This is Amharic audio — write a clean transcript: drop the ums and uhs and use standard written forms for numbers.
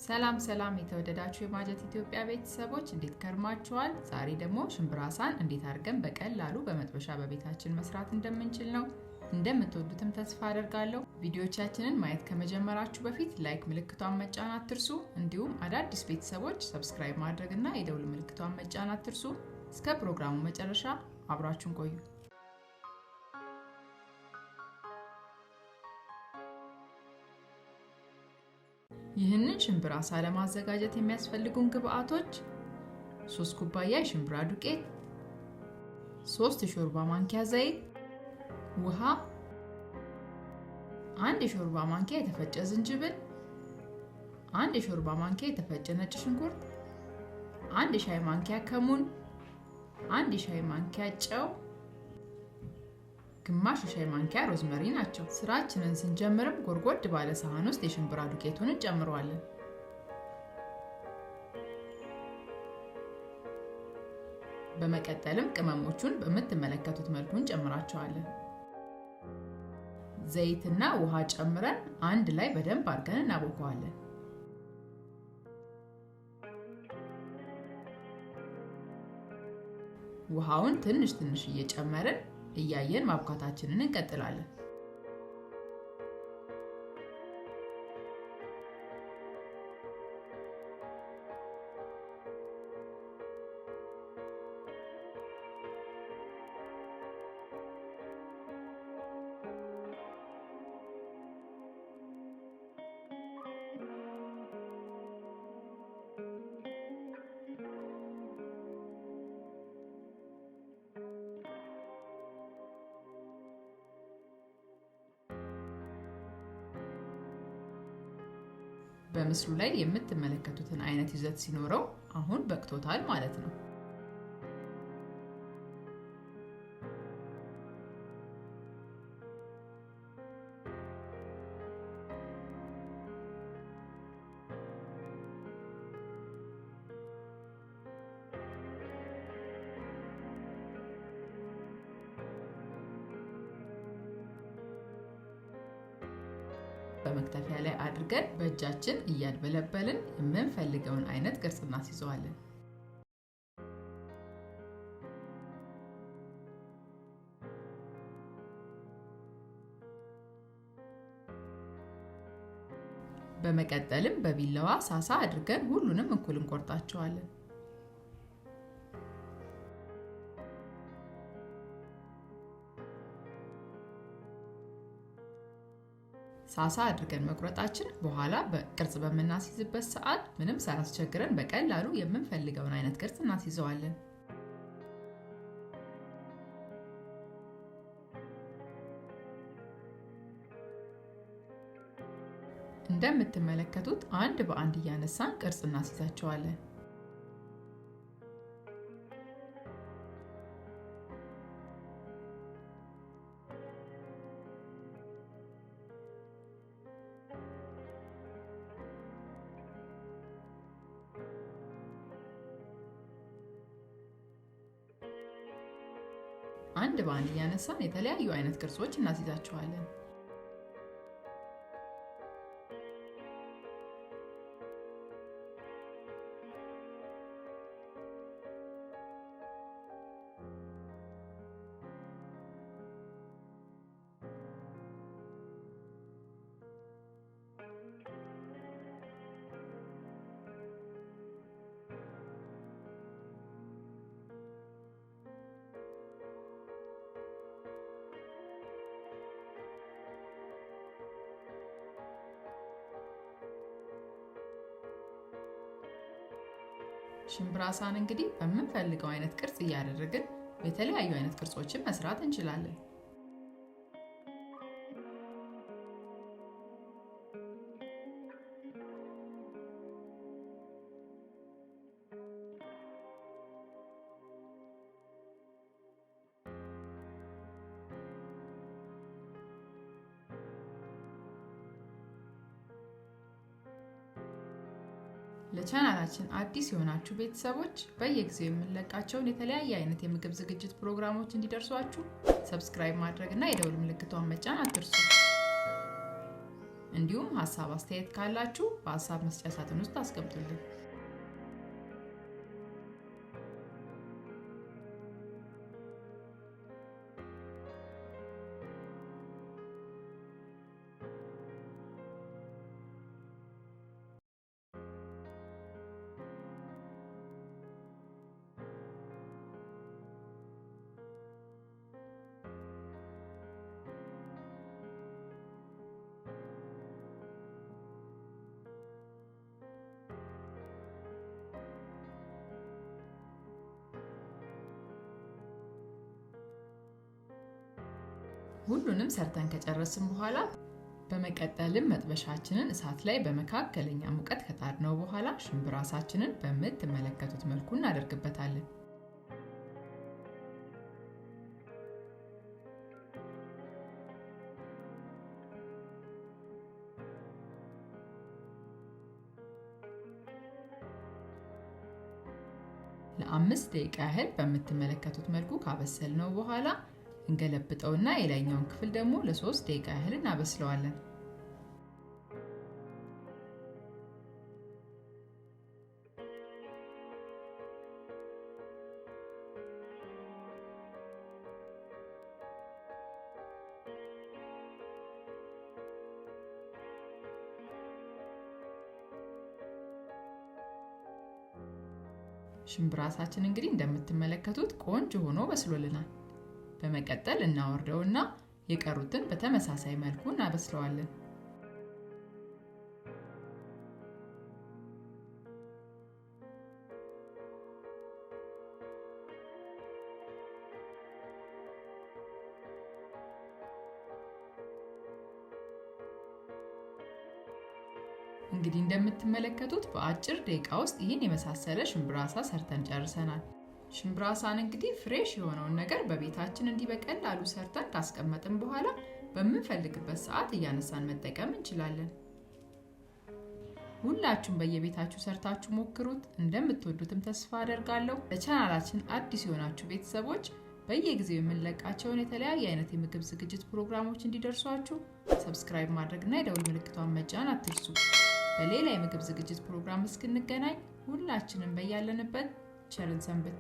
ሰላም የተወደዳችሁ የማጀት ኢትዮጵያ ቤተሰቦች እንዴት ከርማችኋል? ዛሬ ደግሞ ሽምብራሳን እንዴት አድርገን በቀላሉ በመጥበሻ በቤታችን መስራት እንደምንችል ነው። እንደምትወዱትም ተስፋ አደርጋለሁ። ቪዲዮዎቻችንን ማየት ከመጀመራችሁ በፊት ላይክ ምልክቷን መጫን አትርሱ። እንዲሁም አዳዲስ ቤተሰቦች ሰብስክራይብ ማድረግና የደውል ምልክቷን መጫን አትርሱ። እስከ ፕሮግራሙ መጨረሻ አብራችሁን ቆዩ። ይህንን ሽምብራሳ ለማዘጋጀት የሚያስፈልጉን ግብአቶች 3 ኩባያ የሽምብራ ዱቄት፣ 3 የሾርባ ማንኪያ ዘይት፣ ውሃ፣ 1 የሾርባ ማንኪያ የተፈጨ ዝንጅብል፣ 1 የሾርባ ማንኪያ የተፈጨ ነጭ ሽንኩርት፣ 1 የሻይ ማንኪያ ከሙን፣ 1 የሻይ ማንኪያ ጨው፣ ግማሽ የሻይ ማንኪያ ሮዝመሪ ናቸው። ስራችንን ስንጀምርም ጎርጎድ ባለ ሳህን ውስጥ የሽምብራ ዱቄቱን እንጨምረዋለን። በመቀጠልም ቅመሞቹን በምትመለከቱት መልኩ እንጨምራቸዋለን። ዘይትና ውሃ ጨምረን አንድ ላይ በደንብ አድርገን እናቦከዋለን። ውሃውን ትንሽ እየጨመርን እያየን ማብካታችንን እንቀጥላለን። በምስሉ ላይ የምትመለከቱትን አይነት ይዘት ሲኖረው አሁን በቅቶታል ማለት ነው። በመክተፊያ ላይ አድርገን በእጃችን እያድበለበልን የምንፈልገውን አይነት ቅርጽ እናስይዘዋለን። በመቀጠልም በቢላዋ ሳሳ አድርገን ሁሉንም እኩል እንቆርጣቸዋለን። ሳሳ አድርገን መቁረጣችን በኋላ በቅርጽ በመናስይዝበት ሰዓት ምንም ሳያስቸግረን በቀላሉ የምንፈልገውን አይነት ቅርጽ እናስይዘዋለን። እንደምትመለከቱት አንድ በአንድ እያነሳን ቅርጽ እናስይዛቸዋለን። አንድ በአንድ እያነሳን የተለያዩ አይነት ቅርጾች እናስይዛቸዋለን። ሽምብራሳን እንግዲህ በምንፈልገው አይነት ቅርጽ እያደረግን የተለያዩ አይነት ቅርጾችን መስራት እንችላለን። ለቻናላችን አዲስ የሆናችሁ ቤተሰቦች በየጊዜው የምንለቃቸውን የተለያየ አይነት የምግብ ዝግጅት ፕሮግራሞች እንዲደርሷችሁ ሰብስክራይብ ማድረግና የደውል ምልክቷን መጫን አትርሱ። እንዲሁም ሐሳብ አስተያየት ካላችሁ በሐሳብ መስጫ ሳጥን ውስጥ አስቀምጡልን። ሁሉንም ሰርተን ከጨረስን በኋላ በመቀጠልም መጥበሻችንን እሳት ላይ በመካከለኛ ሙቀት ከጣድነው በኋላ ሽምብራ አሳችንን በምትመለከቱት መልኩ እናደርግበታለን። ለ5 ደቂቃ ያህል በምትመለከቱት መልኩ ካበሰልነው በኋላ እንገለብጠውና የላይኛውን ክፍል ደግሞ ለ3 ደቂቃ ያህል እናበስለዋለን። ሽምብራ አሳችን እንግዲህ እንደምትመለከቱት ቆንጆ ሆኖ በስሎልናል። በመቀጠል እናወርደውና የቀሩትን በተመሳሳይ መልኩ እናበስለዋለን። እንግዲህ እንደምትመለከቱት በአጭር ደቂቃ ውስጥ ይህን የመሳሰለ ሽምብራ አሳ ሰርተን ጨርሰናል። ሽምብራ አሳን እንግዲህ ፍሬሽ የሆነውን ነገር በቤታችን እንዲህ በቀላሉ ሰርተን ካስቀመጥን በኋላ በመንፈልግበት ሰዓት እያነሳን መጠቀም እንችላለን። ሁላችሁም በየቤታችሁ ሰርታችሁ ሞክሩት፣ እንደምትወዱትም ተስፋ አደርጋለሁ። ለቻናላችን አዲስ የሆናችሁ ቤተሰቦች በየጊዜው የምንለቃቸውን የተለያየ አይነት የምግብ ዝግጅት ፕሮግራሞች እንዲደርሷችሁ ሰብስክራይብ ማድረግና የደውል ምልክቷን መጫን አትርሱ። በሌላ የምግብ ዝግጅት ፕሮግራም እስክንገናኝ ሁላችንም በያለንበት ቸርን ሰንብት።